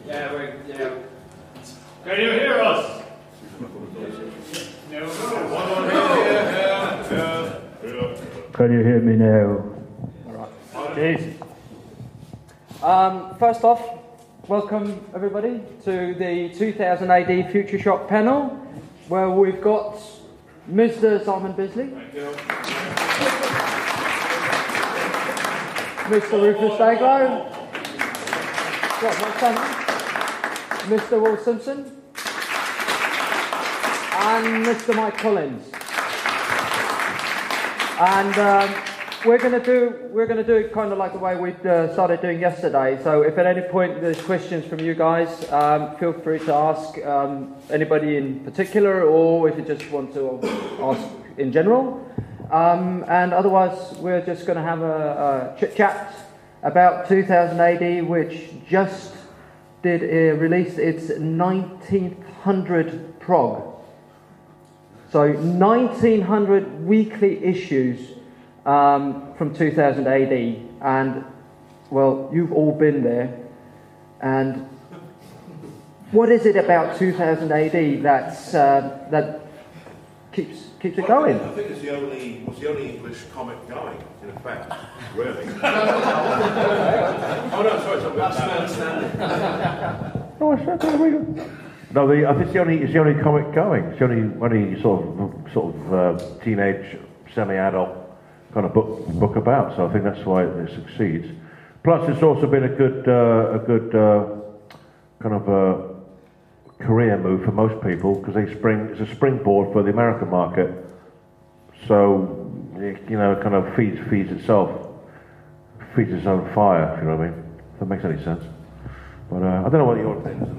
Yeah. Can you hear us? Can you hear me now? Jeez. First off, welcome everybody to the 2000 AD Future Shock panel, where we've got Mr. Simon Bisley, Mr. Rufus Dayglo, Mr. Will Simpson, and Mr. Mike Collins. And we're going to do it kind of like the way we started doing yesterday. So if at any point there's questions from you guys, feel free to ask anybody in particular, or if you just want to ask in general. And otherwise, we're just going to have a chit-chat about 2000 AD, which just released its 1900 prog. So 1900 weekly issues from 2000 AD, and well, you've all been there. And what is it about 2000 AD that keeps it going? I think it's the only English comic going, in effect, really. Oh no, sorry, that's standing. No, I think it's the only comic going. It's the only sort of teenage, semi-adult kind of book about. So I think that's why it succeeds. Plus, it's also been a good kind of a career move for most people, because it's a springboard for the American market. So it, kind of feeds its own fire. If you know what I mean? If that makes any sense. But I don't know what your opinion is.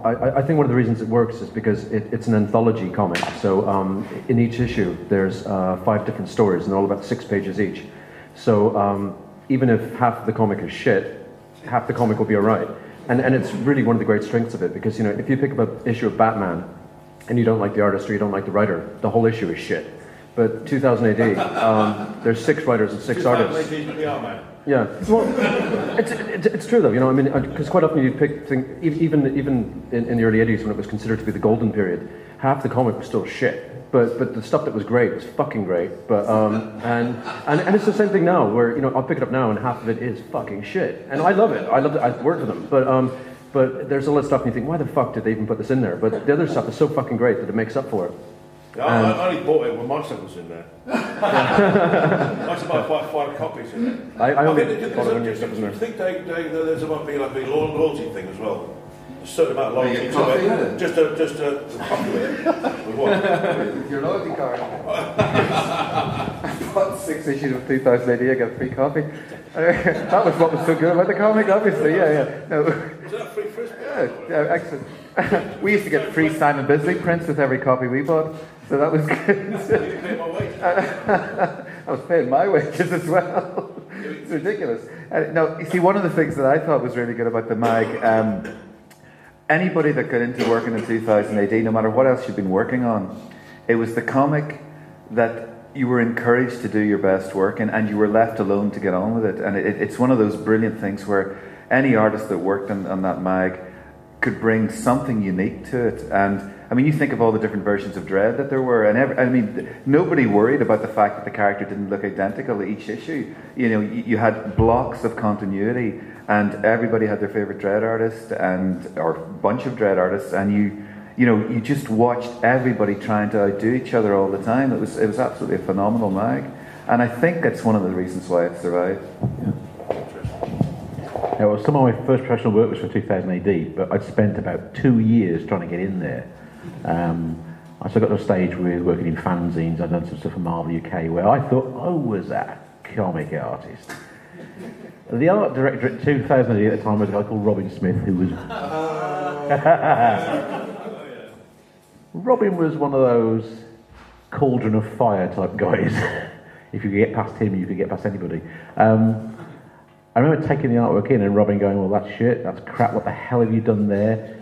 I think one of the reasons it works is because it's an anthology comic. So in each issue, there's 5 different stories, and they're all about 6 pages each. So even if half the comic is shit, half the comic will be alright. And it's really one of the great strengths of it, because if you pick up an issue of Batman, and you don't like the artist or you don't like the writer, the whole issue is shit. But 2000 AD, there's 6 writers and 6 artists. Yeah, well, it's true though, because quite often you'd pick things, even in the early 80s when it was considered to be the golden period, half the comic was still shit, but the stuff that was great was fucking great. But and it's the same thing now, where I'll pick it up now and half of it is fucking shit, and I love it. I've worked with them, but there's a lot of stuff and you think, why the fuck did they even put this in there? But the other stuff is so fucking great that it makes up for it. Yeah, I only bought it when my stuff was in there. I must have bought 5 copies in there. I only bought it when your stuff was in there. Do you think there's might be like a loyalty thing as well? A certain amount of loyalty to it. Just a coffee with it. With what? Your loyalty card. I bought 6 issues of 2000 AD, I got free coffee. That was what was so good about the comic, obviously. Yeah. No. Is that free frisbee? Yeah, excellent. We used to get free Simon Bisley prints with every copy we bought, so that was good. You paid my wages. I was paying my wages as well. It's ridiculous. No, you see, one of the things that I thought was really good about the mag, anybody that got into working in 2000 AD, no matter what else you've been working on, it was the comic that you were encouraged to do your best work in, and you were left alone to get on with it. And it's one of those brilliant things where any artist that worked on that mag could bring something unique to it. And I mean, you think of all the different versions of Dredd that there were, and nobody worried about the fact that the character didn't look identical each issue. You had blocks of continuity, and everybody had their favorite Dredd artist or bunch of Dredd artists, and you just watched everybody trying to outdo each other all the time. It was absolutely a phenomenal mag, and I think that's one of the reasons why it survived. Yeah. Yeah, well, some of my first professional work was for 2000 AD, but I'd spent about 2 years trying to get in there. I still got to a stage where we were working in fanzines. I'd done some stuff for Marvel UK where I thought I was a comic artist. The art director at 2000 AD at the time was a guy called Robin Smith, who was... Robin was one of those cauldron of fire type guys. If you could get past him, you could get past anybody. I remember taking the artwork in and Robin going, well, that's shit, that's crap, what the hell have you done there?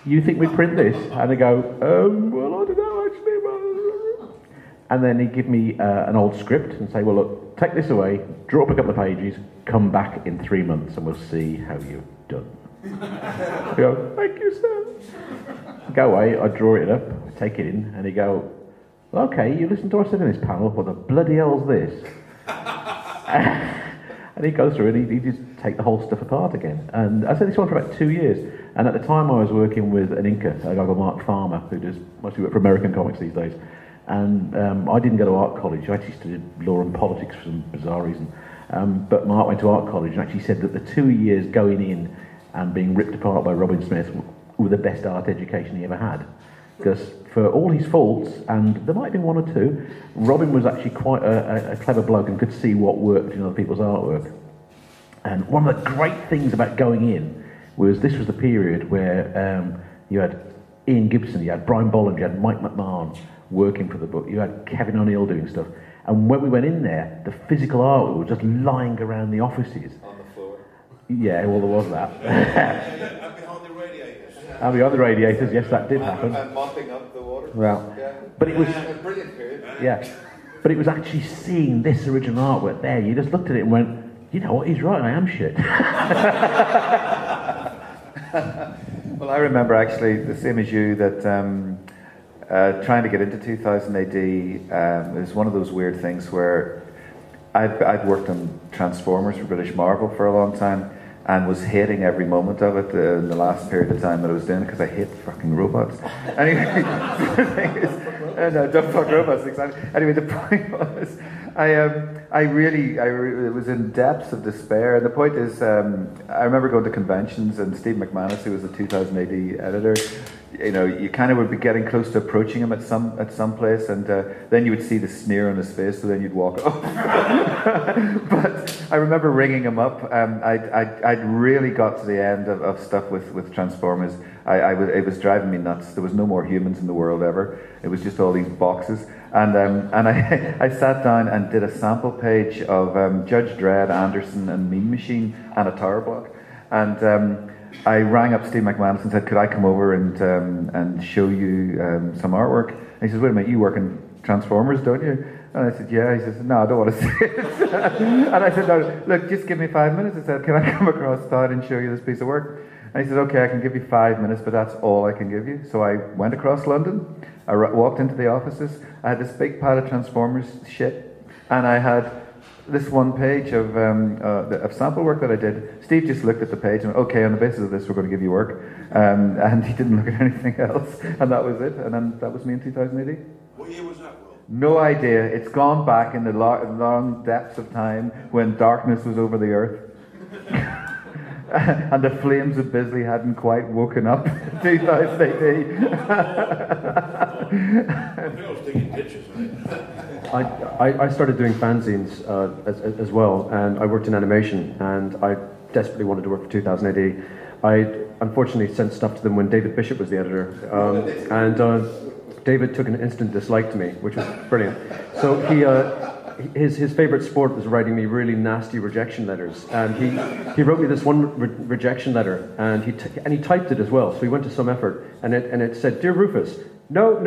You think we print this? And they go, well, I don't know, actually. And then he'd give me an old script and say, well, look, take this away, draw up a couple of pages, come back in 3 months and we'll see how you've done. I go, thank you, sir. Go away, I draw it up, take it in, and he'd go, okay, you listen to what I said in this panel, what the bloody hell's this? And he'd go through it, he'd just take the whole stuff apart again. And I said this one for about 2 years. And at the time I was working with an inker, a guy called Mark Farmer, who does mostly work for American comics these days. And I didn't go to art college. I actually studied law and politics for some bizarre reason. But Mark went to art college and actually said that the 2 years going in and being ripped apart by Robin Smith were the best art education he ever had. Because for all his faults, and there might have been one or two, Robin was actually quite a clever bloke and could see what worked in other people's artwork. And one of the great things about going in was this was the period where you had Ian Gibson, you had Brian Bolland, you had Mike McMahon working for the book, you had Kevin O'Neill doing stuff. And when we went in there, the physical art was just lying around the offices. On the floor. Yeah, well, there was that. And behind the radiators. And behind the radiators, yes, that did happen. And mopping up the water. Well, Yeah. but it was... A brilliant period. Yeah, but it was actually seeing this original artwork there. You just looked at it and went, you know what, he's right, I am shit. Well, I remember actually the same as you that trying to get into 2000 AD was one of those weird things where I'd worked on Transformers for British Marvel for a long time and was hating every moment of it in the last period of time that I was doing it because I hate fucking robots. Anyway, don't fuck robots, exactly. Anyway, the point was, I really was in depths of despair. And the point is, I remember going to conventions and Steve McManus, who was the 2000 AD editor, you know, you kind of would be getting close to approaching him at some place, and then you would see the sneer on his face, so then you'd walk off. But I remember ringing him up. I'd really got to the end of stuff with Transformers. It was driving me nuts. There was no more humans in the world ever. It was just all these boxes. And I sat down and did a sample page of Judge Dredd, Anderson, and Mean Machine, and a tower block. And I rang up Steve McManus and said, could I come over and show you some artwork? And he says, wait a minute, you work in Transformers, don't you? And I said, yeah. He says, no, I don't want to see it. And I said, no, look, just give me 5 minutes. I said, can I come across town and show you this piece of work? And he said, okay, I can give you 5 minutes, but that's all I can give you. So I went across London. I walked into the offices. I had this big pile of Transformers shit, and I had this one page of sample work that I did. Steve just looked at the page and went, okay, on the basis of this, we're going to give you work. And he didn't look at anything else, and that was it. And then that was me in 2000 AD. What year was that, Will? No idea. It's gone back in the long depths of time when darkness was over the earth. And the flames of Bisley hadn't quite woken up in 2000 AD. I think I was digging ditches, mate. I started doing fanzines as well, and I worked in animation, and I desperately wanted to work for 2000 AD. I unfortunately sent stuff to them when David Bishop was the editor, and David took an instant dislike to me, which was brilliant. So his favourite sport was writing me really nasty rejection letters, and he wrote me this one rejection letter, and he typed it as well. So he went to some effort, and it said, "Dear Rufus, no,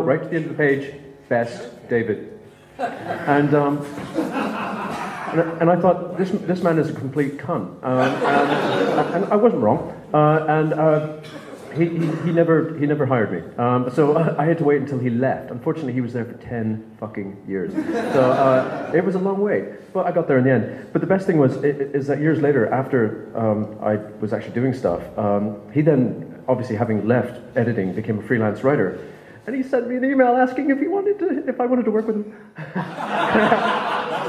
right to the end of the page, best, David." And I thought, this man is a complete cunt, and I wasn't wrong, He never hired me. So I had to wait until he left. Unfortunately, he was there for 10 fucking years. So it was a long wait, but I got there in the end. But the best thing is that years later, after I was actually doing stuff, he then, obviously having left editing, became a freelance writer, and he sent me an email asking if I wanted to work with him.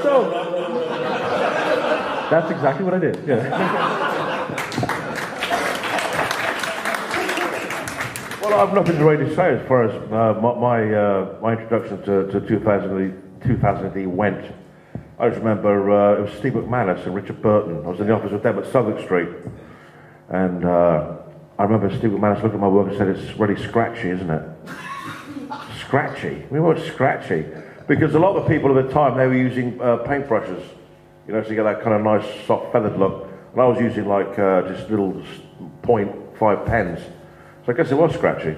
So that's exactly what I did. Yeah. Well, I've nothing to really say as far as my introduction to 2000 AD went. I just remember it was Steve McManus and Richard Burton. I was in the office with them at Southwark Street, and I remember Steve McManus looked at my work and said, "It's really scratchy, isn't it?" Scratchy? I mean, what's scratchy? Because a lot of the people at the time, they were using paintbrushes, you know, so you get that kind of nice soft feathered look. And I was using like just little .5 pens. So I guess it was scratchy.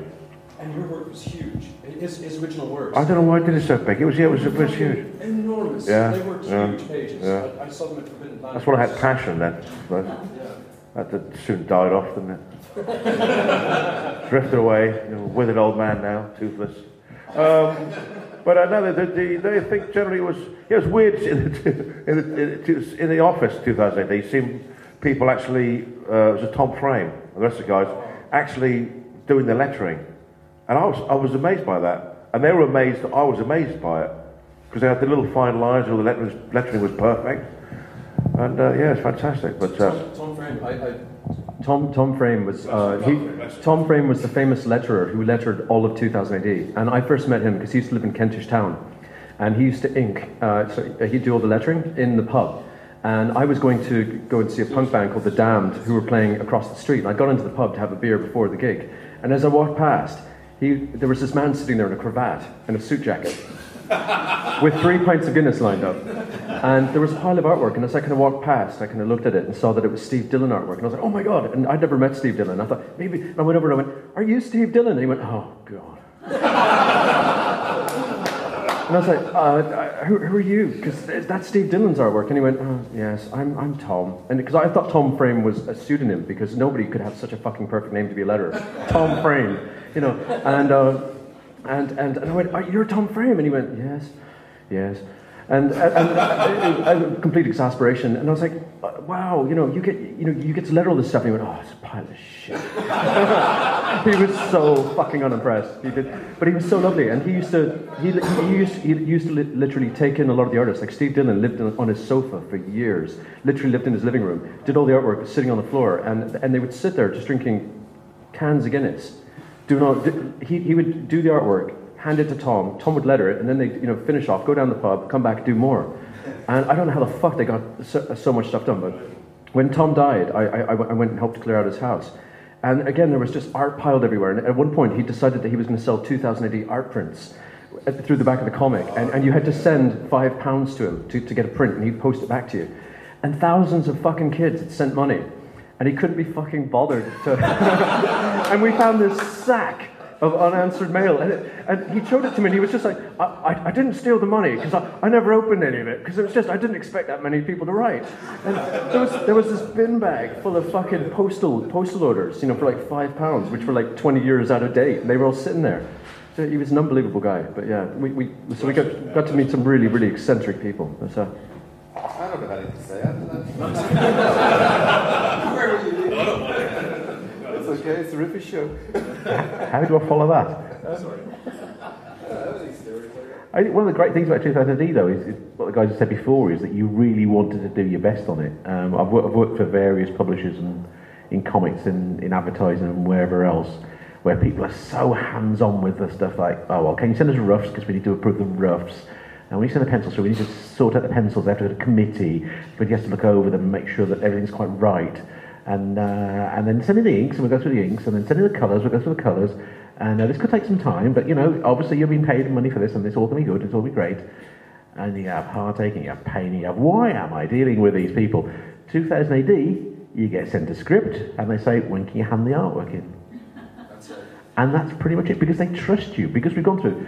And your work was huge. His original works. I don't know why I did it so big. It was huge. Enormous. Yeah, They were huge pages. Yeah. I saw them at Forbidden Planet. That's when I had passion then. But that soon died off, didn't it? Drifted away, withered old man now, toothless. But I know that they think generally it was weird in the office 2008. You see people actually, it was a Tom Frame, the rest of the guys, actually doing the lettering. And I was amazed by that. And they were amazed that I was amazed by it. Because they had the little fine lines, all the lettering was perfect. And it's fantastic. But Tom Frame, Tom Frame was Tom Frame was the famous letterer who lettered all of 2000 AD. And I first met him because he used to live in Kentish Town. And he used to ink, he'd do all the lettering in the pub. And I was going to go and see a punk band called The Damned who were playing across the street. And I got into the pub to have a beer before the gig. And as I walked past, there was this man sitting there in a cravat and a suit jacket with 3 pints of Guinness lined up. And there was a pile of artwork, and as I kind of walked past, I kind of looked at it and saw that it was Steve Dillon artwork. And I was like, oh my God. And I'd never met Steve Dillon. I thought, maybe. And I went over and I went, are you Steve Dillon? And he went, oh God. And I was like, who are you? Because that's Steve Dillon's artwork. And he went, oh, yes, I'm Tom. And because I thought Tom Frame was a pseudonym, because nobody could have such a fucking perfect name to be a letterer. Tom Frame, And I went, you're Tom Frame? And he went, yes. And complete exasperation. And I was like, wow, you get to letter all this stuff. And he went, oh, it's a pile of shit. He was so fucking unimpressed. But he was so lovely. And he used to literally take in a lot of the artists. Like Steve Dillon lived on his sofa for years. Literally lived in his living room. Did all the artwork sitting on the floor. And they would sit there just drinking cans of Guinness. He would do the artwork, hand it to Tom. Tom would letter it, and then they, finish off, go down the pub, come back, do more. And I don't know how the fuck they got so much stuff done. But when Tom died, I went and helped clear out his house. And again, there was just art piled everywhere. And at one point, he decided that he was going to sell 2000 AD art prints through the back of the comic, and you had to send £5 to him to get a print, and he'd post it back to you. And thousands of fucking kids had sent money. And he couldn't be fucking bothered to... And we found this sack of unanswered mail. And he showed it to me, and he was just like, I didn't steal the money, because I never opened any of it, because it was just, I didn't expect that many people to write. And there was this bin bag full of fucking postal orders, for like £5, which were like 20 years out of date. And they were all sitting there. So he was an unbelievable guy. But yeah, we got to meet some really, really eccentric people. So... I don't know how to say it. Where were you? It's okay, it's a Rufus show. How do I follow that? Sorry. One of the great things about 2000 AD, though, is what the guys have said before, is that you really wanted to do your best on it. I've worked for various publishers and in comics and in advertising and wherever else, where people are so hands-on with the stuff like, oh, well, can you send us roughs, because we need to approve the roughs. And when you send the pencils through, we need to sort out the pencils. They have to go to committee, but you have to look over them and make sure that everything's quite right. And then send in the inks, and we'll go through the inks, and then send in the colours, we'll go through the colours. And this could take some time, but obviously you're being paid money for this, and it's all going to be good, it's all going to be great. And you have heartache, and you have pain, and you have, why am I dealing with these people? 2000 AD, you get sent a script, and they say, when can you hand the artwork in? That's it. And that's pretty much it, because they trust you, because we've gone through,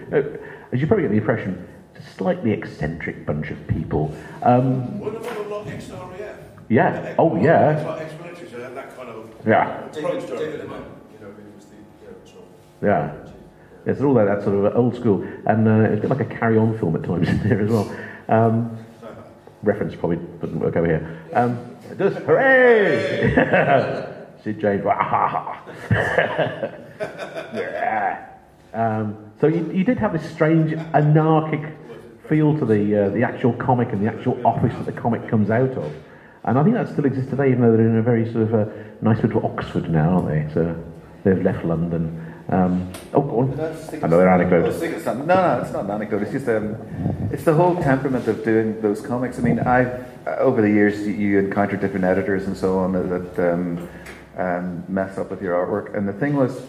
as you probably get the impression, it's a slightly eccentric bunch of people. One of them a lot ex-RAF. Yeah, oh yeah. Ex-military, so that kind of Yeah. approach to it. David, who was the patrol. Yeah. There's all that sort of old school, and it's a bit like a carry-on film at times in there as well. Reference probably doesn't work over here. It does. Hooray! Sid James, yeah. So you did have this strange anarchic feel to the actual comic and the actual office that the comic comes out of. And I think that still exists today, even though they're in a very sort of nice little Oxford now, aren't they? So they've left London. Go on. Another anecdote. No, it's not an anecdote. It's just it's the whole temperament of doing those comics. I mean, over the years you encounter different editors and so on that mess up with your artwork. And the thing was,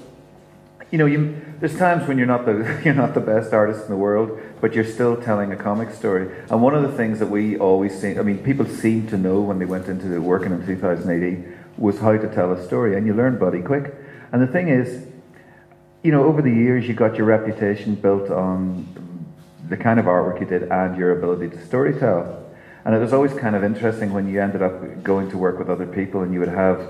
there's times when you're not the best artist in the world, but you're still telling a comic story. And one of the things that we always see, people seem to know when they went into working in 2000 AD, was how to tell a story, and you learn bloody quick. And the thing is, you know, over the years you got your reputation built on the kind of artwork you did and your ability to storytell. And it was always kind of interesting when you ended up going to work with other people and you would have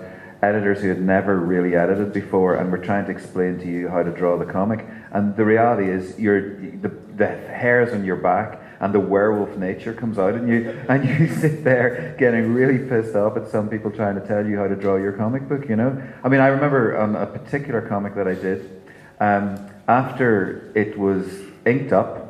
editors who had never really edited before and were trying to explain to you how to draw the comic. And the reality is the hairs on your back and the werewolf nature comes out in you, and you sit there getting really pissed off at some people trying to tell you how to draw your comic book, you know? I mean, I remember on a particular comic that I did, after it was inked up,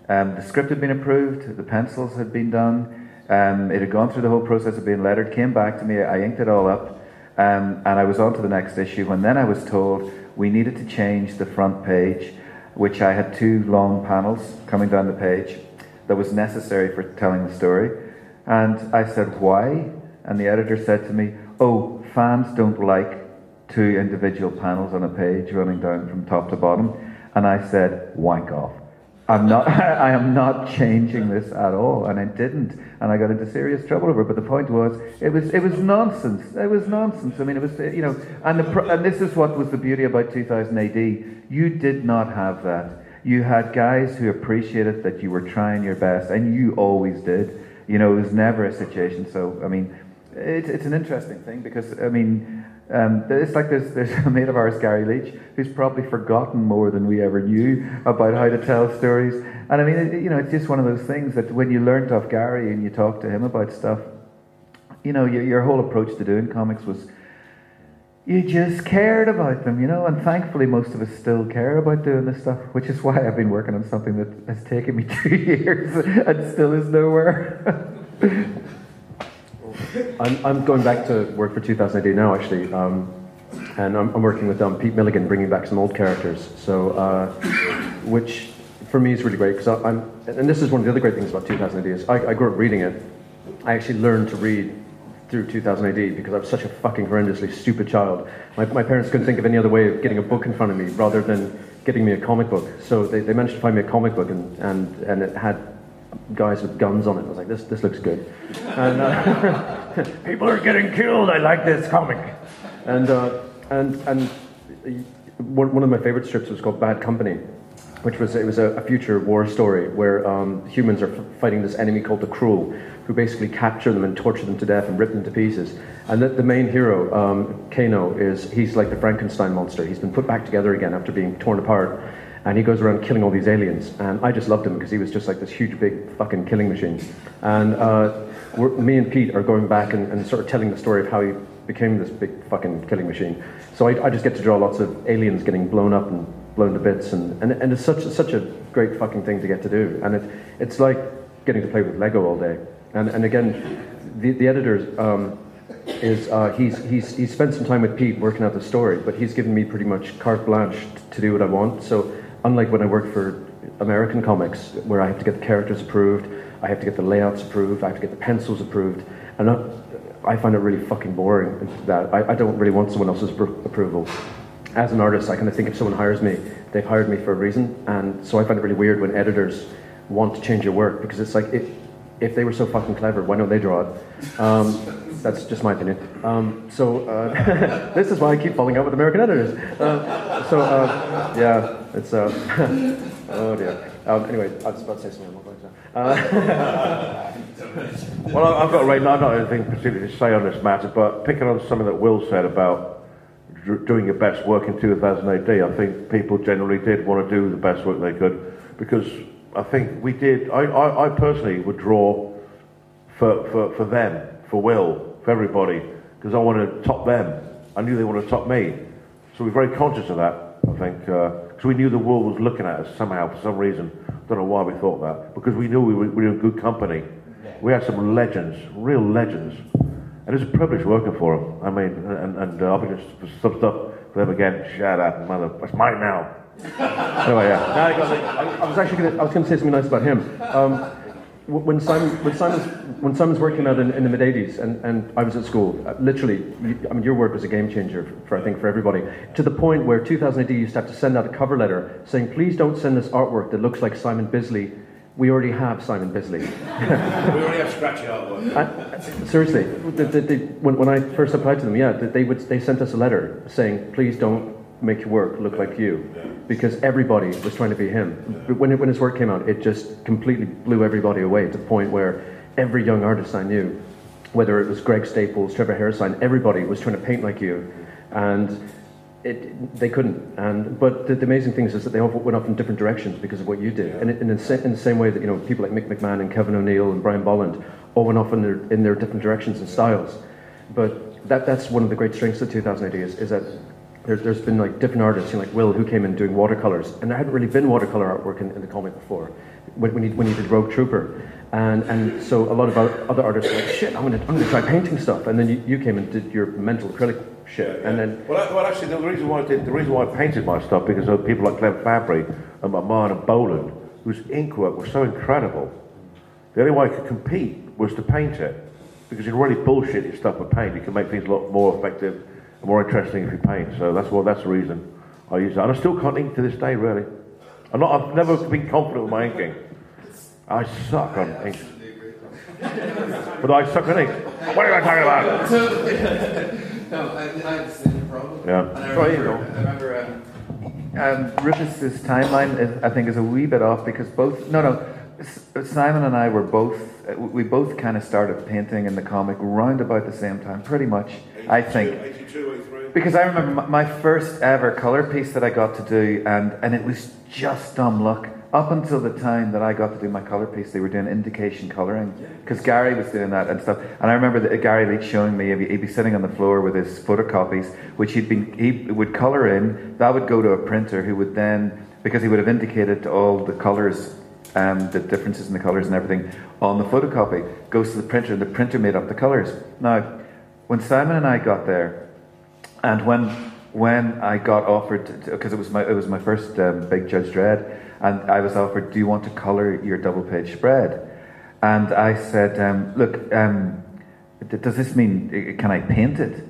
the script had been approved, the pencils had been done, it had gone through the whole process of being lettered, came back to me, I inked it all up, and I was on to the next issue, and then I was told we needed to change the front page, which I had 2 long panels coming down the page that was necessary for telling the story. And I said, why? And the editor said to me, oh, fans don't like 2 individual panels on a page running down from top to bottom. And I said, wank off. I am not changing this at all, and I didn't, and I got into serious trouble over it. But the point was, it was nonsense. It was nonsense. I mean, it was, you know, and this is what was the beauty about 2000 AD. You did not have that. You had guys who appreciated that you were trying your best, and you always did. You know, it was never a situation. So, I mean, it's an interesting thing because, I mean, it's like there's a mate of ours, Gary Leach, who's probably forgotten more than we ever knew about how to tell stories. And I mean, you know, it's just one of those things that when you learnt off Gary and you talk to him about stuff, you know, your whole approach to doing comics was you just cared about them, you know, and thankfully most of us still care about doing this stuff, which is why I've been working on something that has taken me 2 years and still is nowhere. I'm going back to work for 2000 AD now, actually, and I'm working with Pete Milligan, bringing back some old characters. So, which for me is really great because and this is one of the other great things about 2000 AD is I grew up reading it. I actually learned to read through 2000 AD because I was such a fucking horrendously stupid child. My parents couldn't think of any other way of getting a book in front of me rather than getting me a comic book. So they managed to find me a comic book and it had guys with guns on it. I was like, this looks good. And people are getting killed. I like this comic. And one of my favorite strips was called Bad Company, which was a future war story where humans are fighting this enemy called the Cruel, who basically capture them and torture them to death and rip them to pieces. And the main hero, Kano, he's like the Frankenstein monster. He's been put back together again after being torn apart. And he goes around killing all these aliens. And I just loved him because he was just like this huge, big fucking killing machine. And me and Pete are going back and sort of telling the story of how he became this big fucking killing machine. So I just get to draw lots of aliens getting blown up and blown to bits. And it's such a great fucking thing to get to do. And it's like getting to play with Lego all day. And again, the editor he's spent some time with Pete working out the story, but he's given me pretty much carte blanche to do what I want. So unlike when I work for American comics, where I have to get the characters approved, I have to get the layouts approved, I have to get the pencils approved, and I find it really fucking boring that I don't really want someone else's approval. As an artist, I kind of think if someone hires me, they've hired me for a reason, and so I find it really weird when editors want to change your work, because it's like, if they were so fucking clever, why don't they draw it? That's just my opinion. This is why I keep falling out with American editors. Yeah, it's... oh dear. Anyway, I was about to say something. Well, I've got right now, I've not anything particularly to say on this matter, but picking on something that Will said about doing your best work in 2000 AD, I think people generally did want to do the best work they could, because I think we did. I personally would draw for them, for Will, for everybody, because I want to top them. I knew they wanted to top me, so we're very conscious of that. I think because we knew the world was looking at us somehow for some reason. Don't know why we thought that, because we knew we were in good company. We had some legends, real legends, and it's a privilege working for them. I mean, and I'll be just for some stuff for them again. Shut up, mother! That's mine now. Anyway, yeah. I was going to say something nice about him. When Simon's working out in the mid '80s, and I was at school, literally, I mean, your work was a game changer for everybody. To the point where 2000 AD used to have to send out a cover letter saying, "Please don't send us artwork that looks like Simon Bisley. We already have Simon Bisley." We already have scratchy artwork. Seriously, when I first applied to them, yeah, they sent us a letter saying, "Please don't make your work look like you, because everybody was trying to be him. But when his work came out, it just completely blew everybody away to the point where every young artist I knew, whether it was Greg Staples, Trevor Hairsine, everybody was trying to paint like you, and they couldn't. But the amazing thing is that they all went off in different directions because of what you did, and in the same way that people like Mick McMahon and Kevin O'Neill and Brian Bolland all went off in their different directions and styles. But that's one of the great strengths of 2000 AD is that there's been like different artists, like Will, who came in doing watercolors, and there hadn't really been watercolor artwork in the comic before when he did Rogue Trooper, and so a lot of other artists were like, shit, I'm gonna try painting stuff, and then you came and did your mental acrylic shit, and then well actually the reason why I painted my stuff because of people like Clem Fabry and McMahon and Boland, whose ink work was so incredible. The only way I could compete was to paint it, because you can really bullshit your stuff with paint. You can make things a lot more effective and more interesting if you paint. So that's the reason I use that. And I still can't ink to this day, really. I've never been confident with my inking. I suck on ink. But I suck on ink. What are you talking about? No, I have the same problem. Yeah. And I remember Rufus's timeline, I think, is a wee bit off because Simon and I we both kind of started painting in the comic round about the same time, pretty much, 82, I think. 82, 83. Because I remember my first ever colour piece that I got to do, and it was just dumb luck. Up until the time that I got to do my colour piece, they were doing indication colouring, because Gary was doing that and stuff. And I remember that Gary Leach showing me, he'd be sitting on the floor with his photocopies, which he would colour in. That would go to a printer, who would then, because he would have indicated all the colours, the differences in the colours and everything on the photocopy, goes to the printer, and the printer made up the colours. Now, when Simon and I got there, and when I got offered, because it was my first big Judge Dredd, and I was offered, do you want to colour your double-page spread? And I said, look, does this mean, can I paint it?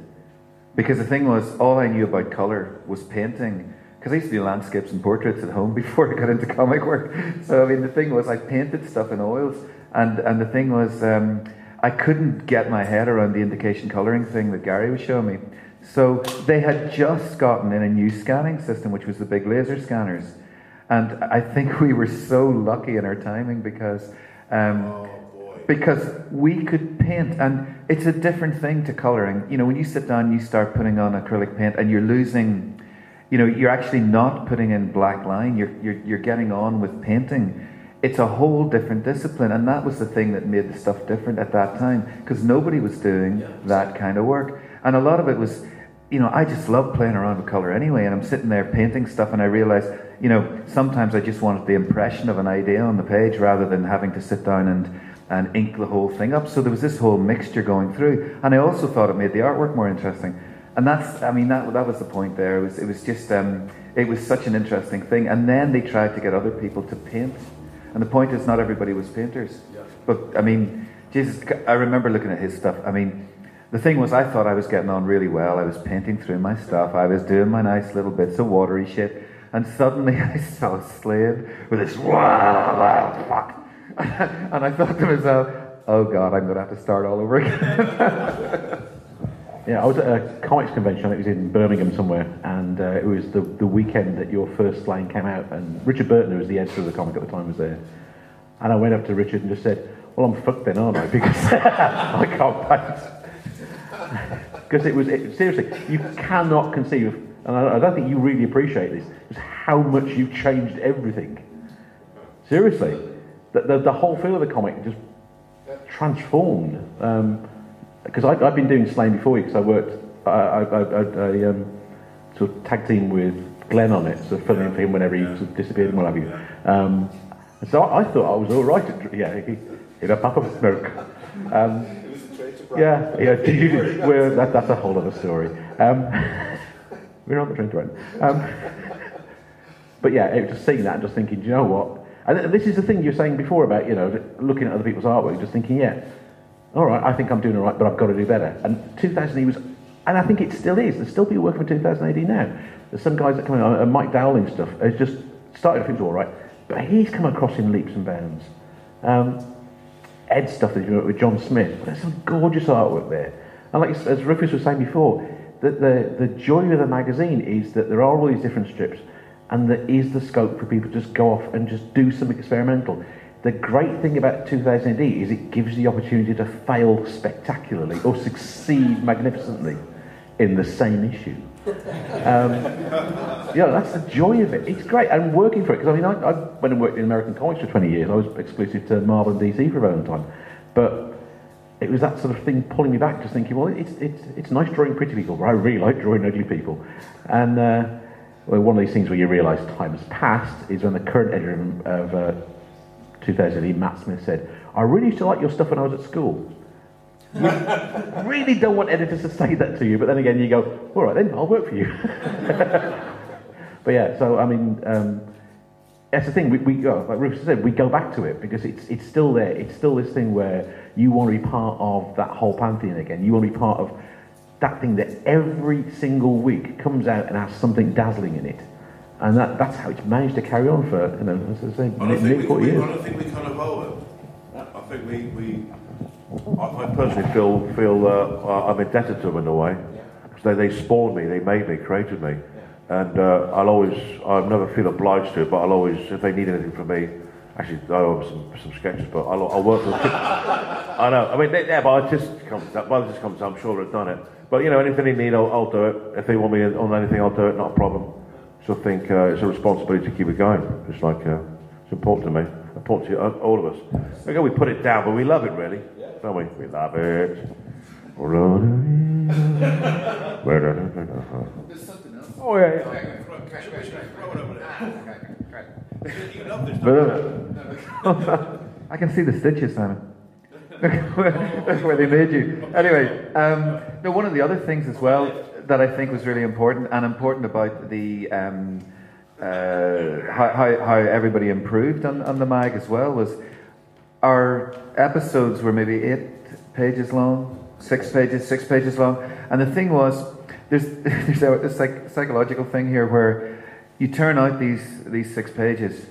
Because the thing was, all I knew about colour was painting, because I used to do landscapes and portraits at home before I got into comic work. So, I mean, the thing was, I painted stuff in oils, and the thing was, I couldn't get my head around the indication colouring thing that Gary was showing me. So they had just gotten in a new scanning system, which was the big laser scanners. And I think we were so lucky in our timing because we could paint, and it's a different thing to colouring. When you sit down, you start putting on acrylic paint, and you're losing. You're actually not putting in black line. You're getting on with painting. It's a whole different discipline, and that was the thing that made the stuff different at that time, because nobody was doing that kind of work, and a lot of it was. I just love playing around with colour anyway, and I'm sitting there painting stuff, and I realised, sometimes I just wanted the impression of an idea on the page rather than having to sit down and ink the whole thing up. So there was this whole mixture going through, and I also thought it made the artwork more interesting. And that was the point there. It was just, it was such an interesting thing. And then they tried to get other people to paint. And the point is, not everybody was painters. Yeah. But, Jesus, I remember looking at his stuff. The thing was, I thought I was getting on really well. I was painting through my stuff. I was doing my nice little bits of watery shit. And suddenly I saw Slade with this, wow, fuck. And I thought to myself, oh God, I'm going to have to start all over again. Yeah, I was at a comics convention, it was in Birmingham somewhere, and it was the weekend that your first line came out, and Richard Burton, who was the editor of the comic at the time, was there. And I went up to Richard and just said, well, I'm fucked then, aren't I? Because I can't paint. Because seriously, you cannot conceive, and I don't think you really appreciate this, just how much you've changed everything. Seriously. The whole feel of the comic just transformed. Because I've been doing Slain before you, because I worked, I sort of tag team with Glenn on it, sort of filling in for him whenever he sort of disappeared and what have you. So I thought I was all right. In a puff of smoke. That's a whole other story. We're on the train to run. But yeah, it was just seeing that and just thinking, do you know what? And this is the thing you were saying before about, looking at other people's artwork, just thinking, yeah, all right, I think I'm doing all right, but I've got to do better. And 2000 AD was, and I think it still is. There's still people working for 2000 AD now. There's some guys that come in, and Mike Dowling stuff, has just started to think all right, but he's come across in leaps and bounds. Ed stuff that you worked with John Smith, there's some gorgeous artwork there. And like as Rufus was saying before, the joy of the magazine is that there are all these different strips, and there is the scope for people to just go off and just do something experimental. The great thing about 2000 AD is it gives you the opportunity to fail spectacularly or succeed magnificently in the same issue. That's the joy of it. It's great, and working for it, because I went and worked in American comics for 20 years. I was exclusive to Marvel and DC for a very long time, but it was that sort of thing pulling me back, just thinking, well, it's nice drawing pretty people, but I really like drawing ugly people. And one of these things where you realise time has passed is when the current editor of 2000, Matt Smith, said, "I really used to like your stuff when I was at school." You really don't want editors to say that to you, but then again you go, all right then, I'll work for you. But yeah, so I mean, that's the thing, we go, like Rufus said, we go back to it because it's still there. It's still this thing where you want to be part of that whole pantheon again. You want to be part of that thing that every single week comes out and has something dazzling in it. And that's how it's managed to carry on for, as I say, nearly 40 years. I don't think we kind of owe it. I think I personally feel I'm indebted to them in a way. Because they spawned me, they made me, created me. And I'll never feel obliged to, but I'll always, if they need anything from me, actually I owe them some sketches, but I'll work with them. I know, I mean, but it just comes up, I'm sure they've done it. But anything they need, I'll do it. If they want me on anything, I'll do it, not a problem. So I think it's a responsibility to keep it going. It's like, it's important to me, important to all of us. Okay, we put it down, but we love it really, don't we? We love it. There's something else. Oh, yeah. You love this, I can see the stitches, Simon. That's where they made you. Anyway, one of the other things as well that I think was really important about the how everybody improved on the mag as well was our episodes were maybe 8 pages long, 6 pages long, and the thing was there's a psychological thing here where you turn out these 6 pages,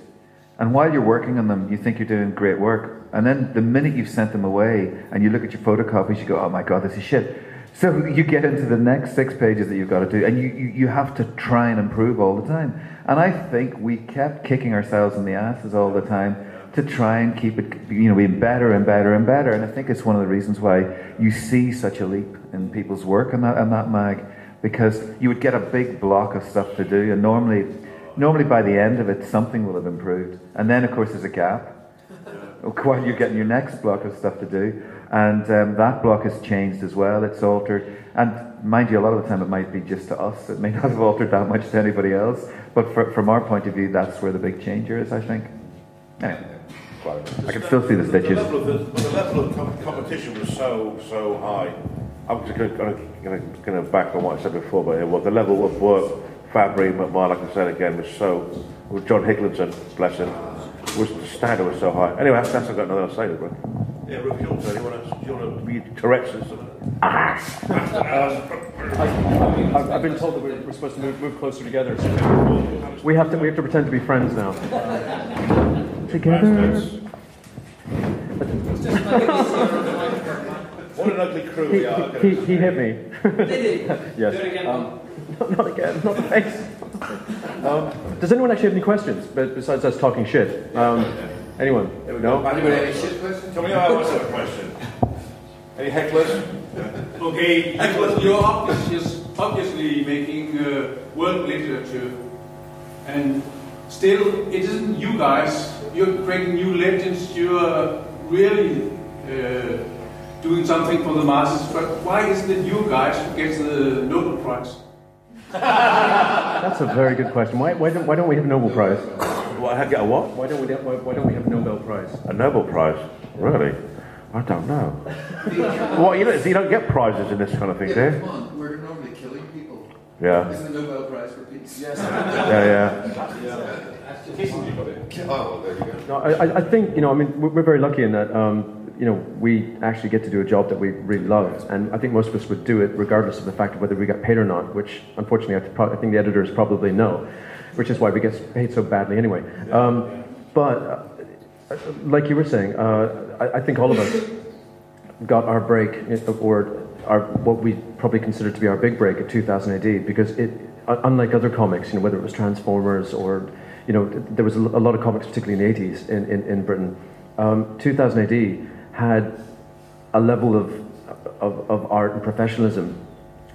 and while you're working on them, you think you're doing great work, and then the minute you've sent them away and you look at your photocopies, you go, oh my god, this is shit. So you get into the next 6 pages that you've got to do, and you have to try and improve all the time. And I think we kept kicking ourselves in the asses all the time to try and keep it, being better and better and better. And I think it's one of the reasons why you see such a leap in people's work on that mag, because you would get a big block of stuff to do, and normally by the end of it, something will have improved. And then, of course, there's a gap while you're getting your next block of stuff to do. And that block has changed as well, it's altered. And mind you, a lot of the time it might be just to us, it may not have altered that much to anybody else. But from our point of view, that's where the big changer is, I think. Anyway, I can still see the stitches. The level of competition was so high. I'm just going to back on what I said before, but the level of work, Fabry, McMahon, like I said again, was with John Higginson, bless him, the standard was so high. Anyway, that's I've got nothing to say, bro. Yeah, Rufus, your turn. You want to be Tourette's or something? I've been told that we're supposed to move closer together. So we have to pretend to be friends now. Together. What an ugly crew we are. He hit me. Did he? Yes. Do it again. Not again. Not the face. Does anyone actually have any questions besides us talking shit? Anyone? No? Anybody have any shit questions? Can we have a question? Any hecklers? Okay, you're obviously making world literature, and still it isn't you guys. You're creating new legends. You're really doing something for the masses. But why isn't it you guys who gets the Nobel Prize? That's a very good question. Why don't we have a Nobel Prize? Get a what? Why don't we have a Nobel Prize? A Nobel Prize? Really? I don't know. What, you don't get prizes in this kind of thing, do you? Come on, we're normally killing people. Yeah. It's the Nobel Prize for Peace. Yes. Yeah. Oh, there you go. No, I think, we're very lucky in that, we actually get to do a job that we really love, and I think most of us would do it regardless of the fact of whether we got paid or not, which unfortunately I think the editors probably know, which is why we get paid so badly anyway. But like you were saying, I think all of us got our break, or what we probably consider to be our big break at 2000 AD, because it, unlike other comics, whether it was Transformers or, there was a lot of comics, particularly in the 80s in Britain. 2000 AD had a level of art and professionalism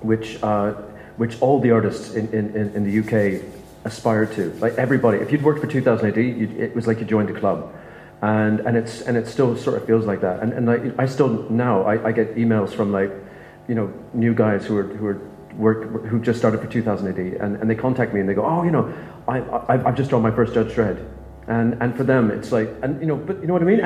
which all the artists in the UK aspired to. Like everybody, if you'd worked for 2000 AD, it was like you joined a club. And it still sort of feels like that. And I still now I get emails from new guys who just started for 2000 AD, and they contact me and they go, I've just drawn my first Judge Dredd, and for them it's like, but you know what I mean,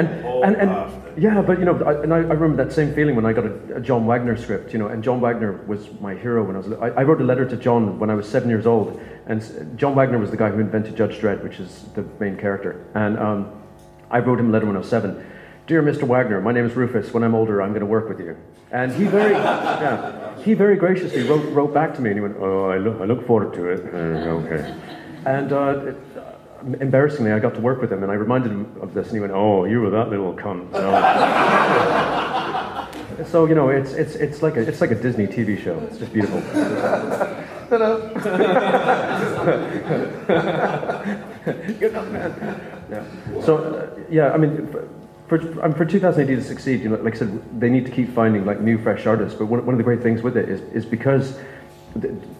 yeah, but I remember that same feeling when I got a John Wagner script, and John Wagner was my hero when I wrote a letter to John when I was 7 years old, and John Wagner was the guy who invented Judge Dredd, which is the main character, and I wrote him a letter when I was 7. Dear Mr. Wagner, my name is Rufus. When I'm older, I'm going to work with you. And he very graciously wrote back to me, and he went, "Oh, I look forward to it." Okay. And embarrassingly, I got to work with him, and I reminded him of this, and he went, "Oh, you were that little cunt." So it's like a Disney TV show. It's just beautiful. Hello. Good enough, man. Yeah. So I mean, for 2000 AD to succeed, like I said, they need to keep finding new, fresh artists. But one of the great things with it is because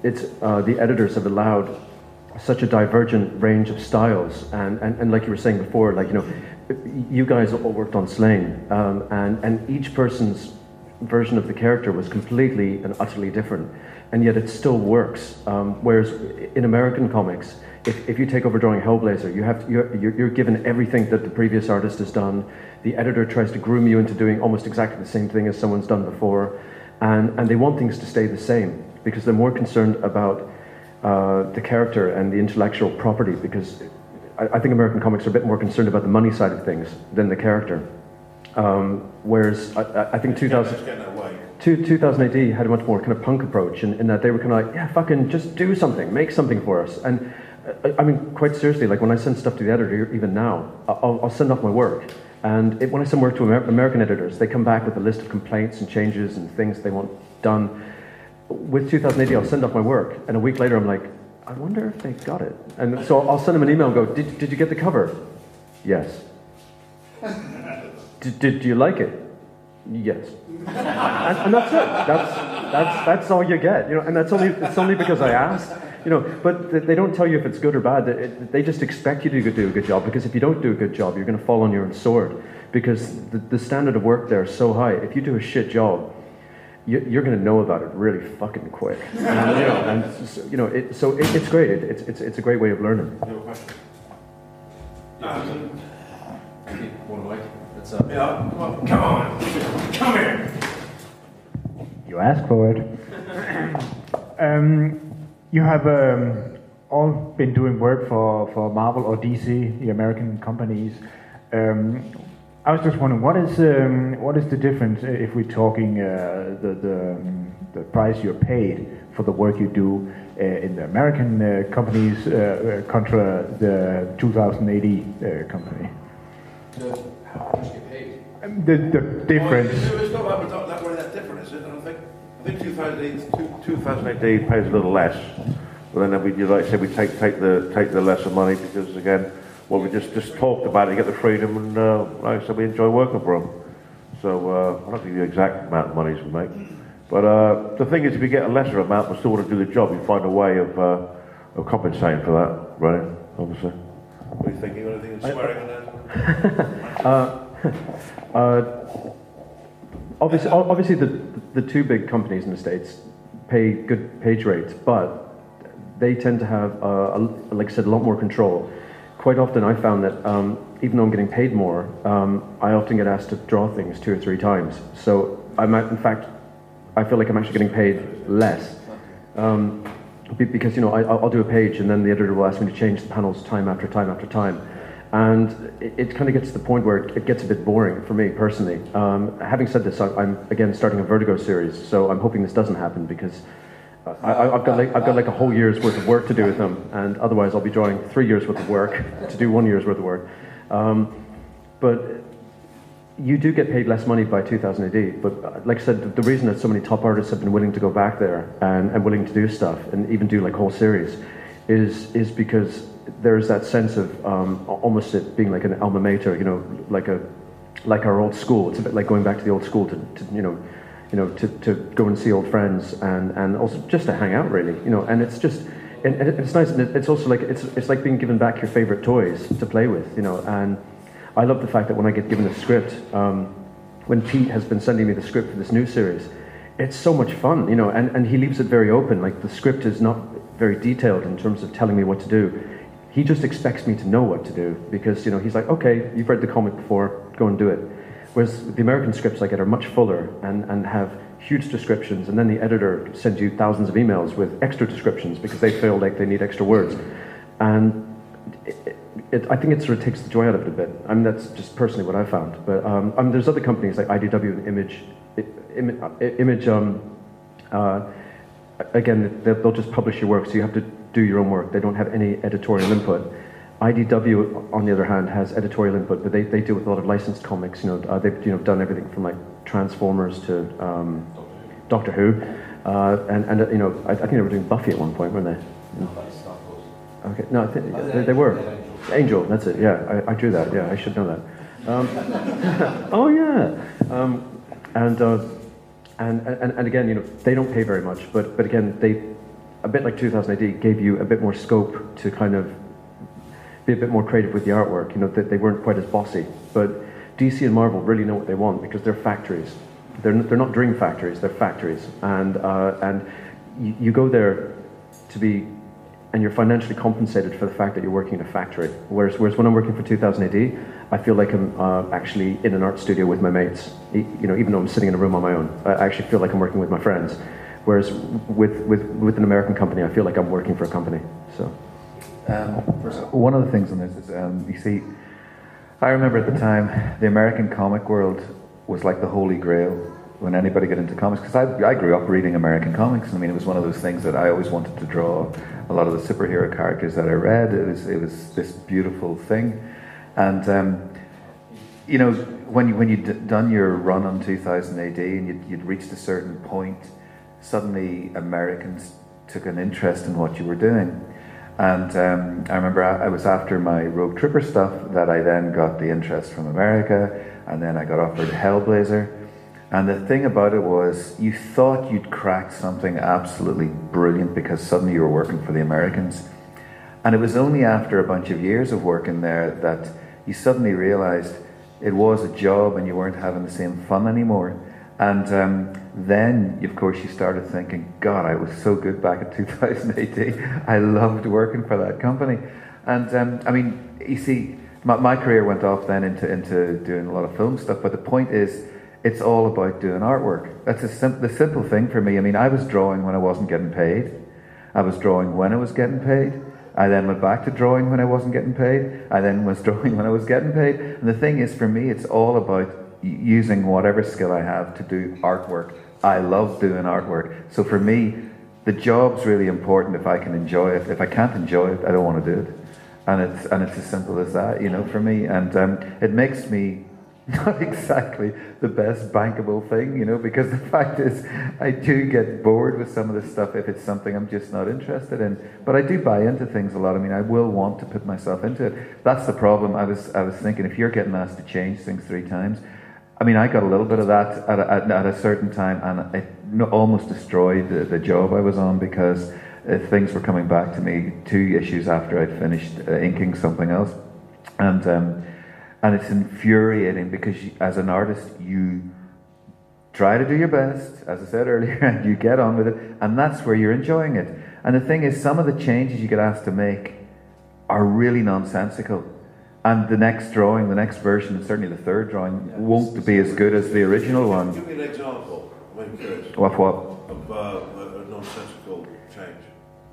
it's the editors have allowed such a divergent range of styles, and like you were saying before, you guys all worked on Slain, and each person's version of the character was completely and utterly different, and yet it still works. Whereas in American comics, if you take over drawing Hellblazer, you're given everything that the previous artist has done. The editor tries to groom you into doing almost exactly the same thing as someone's done before, and they want things to stay the same because they're more concerned about the character and the intellectual property, because I think American comics are a bit more concerned about the money side of things than the character. Whereas I think 2000 AD had a much more kind of punk approach in that they were kind of like, yeah, fucking just do something, make something for us. And I mean, quite seriously, when I send stuff to the editor, even now, I'll send off my work. And when I send work to American editors, they come back with a list of complaints and changes and things they want done. With 2000 AD, I'll send off my work, and a week later I'm like, I wonder if they got it. And so I'll send them an email and go, did you get the cover? Yes. Did you like it? Yes. And that's it. That's all you get. And it's only because I asked. But they don't tell you if it's good or bad. They just expect you to do a good job, because if you don't do a good job, you're going to fall on your own sword, because the standard of work there is so high. If you do a shit job, you're going to know about it really fucking quick. So it's great. It's a great way of learning. No question. Come on, come here. You asked for it. You have all been doing work for Marvel or DC, the American companies. I was just wondering, what is the difference if we're talking the price you're paid for the work you do in the American companies contra the 2000 AD company? How much you paid? The difference. It's not really that different, is it? I think 2000 AD pays a little less, but then we, like I said, we take the lesser money, because again, what we just talked about, you get the freedom, and like I said, we enjoy working for them. So I don't give you the exact amount of money we make, but the thing is, if you get a lesser amount but still want to do the job, you find a way of compensating for that, right? Obviously. What are you thinking? Anything swearing on that? Obviously, the two big companies in the States pay good page rates, but they tend to have, like I said, a lot more control. Quite often, I found that even though I'm getting paid more, I often get asked to draw things 2 or 3 times. So in fact, I feel like I'm actually getting paid less. Because I'll do a page, and then the editor will ask me to change the panels time after time after time. And it kind of gets to the point where it gets a bit boring for me personally. Having said this, I'm again starting a Vertigo series, so I'm hoping this doesn't happen, because I've got like a whole year's worth of work to do with them, and otherwise I'll be drawing 3 years worth of work to do 1 year's worth of work. But you do get paid less money by 2000 AD, but like I said, the reason that so many top artists have been willing to go back there and willing to do stuff and even do like whole series is because there's that sense of almost it being like an alma mater, like our old school. It's a bit like going back to the old school to go and see old friends and also just to hang out really, and it's just. And it's nice, and it's also like it's like being given back your favorite toys to play with, and I love the fact that when I get given a script, when Pete has been sending me the script for this new series, it's so much fun, and he leaves it very open. Like the script is not very detailed in terms of telling me what to do. He just expects me to know what to do because, he's like, okay, you've read the comic before, go and do it. Whereas the American scripts I get are much fuller and have huge descriptions, and then the editor sends you thousands of emails with extra descriptions because they feel like they need extra words. And I think it sort of takes the joy out of it a bit. I mean, that's just personally what I found. But there's other companies like IDW and Image. Again, they'll just publish your work, so you have to do your own work. They don't have any editorial input. IDW, on the other hand, has editorial input, but they deal with a lot of licensed comics. They've done everything from like Transformers to Doctor Who, I think they were doing Buffy at one point, weren't they? Okay, no, I think they were. Angel, that's it. Yeah, I drew that. Yeah, I should know that. Oh yeah, and again, they don't pay very much, but again, they a bit like 2000 AD gave you a bit more scope to kind of be a bit more creative with the artwork. That they weren't quite as bossy, but DC and Marvel really know what they want because they're factories. They're not dream factories. They're factories, and you go there to be, and you're financially compensated for the fact that you're working in a factory. Whereas when I'm working for 2000 AD, I feel like I'm actually in an art studio with my mates. Even though I'm sitting in a room on my own, I actually feel like I'm working with my friends. Whereas with an American company, I feel like I'm working for a company. So. One of the things on this is, you see, I remember at the time, the American comic world was like the holy grail when anybody got into comics, because I grew up reading American comics. I mean, it was one of those things that I always wanted to draw a lot of the superhero characters that I read. It was this beautiful thing. And, when you'd done your run on 2000 AD and you'd reached a certain point, suddenly Americans took an interest in what you were doing. And I remember it was after my Rogue Trooper stuff that I then got the interest from America, and then I got offered Hellblazer. And the thing about it was, you thought you'd cracked something absolutely brilliant because suddenly you were working for the Americans. And it was only after a bunch of years of working there that you suddenly realized it was a job and you weren't having the same fun anymore. And then, of course, you started thinking, God, I was so good back in 2000 AD. I loved working for that company. And I mean, you see, my career went off then into doing a lot of film stuff. But the point is, it's all about doing artwork. That's the simple thing for me. I mean, I was drawing when I wasn't getting paid. I was drawing when I was getting paid. I then went back to drawing when I wasn't getting paid. I then was drawing when I was getting paid. And the thing is, for me, it's all about using whatever skill I have to do artwork. I love doing artwork. So for me, the job's really important if I can enjoy it. If I can't enjoy it, I don't want to do it. And it's as simple as that, for me. And it makes me not exactly the best bankable thing, because the fact is I do get bored with some of this stuff if it's something I'm just not interested in. But I do buy into things a lot. I mean, I will want to put myself into it. That's the problem. I was thinking, if you're getting asked to change things 3 times, I mean, I got a little bit of that at a certain time, and it almost destroyed the job I was on because things were coming back to me 2 issues after I'd finished inking something else. And it's infuriating because as an artist, you try to do your best, as I said earlier, and you get on with it, and that's where you're enjoying it. And the thing is, some of the changes you get asked to make are really nonsensical. And the next drawing, the next version, and certainly the 3rd drawing, won't be as good as the original one. Give me an example. I'm curious. What? Of a nonsensical change.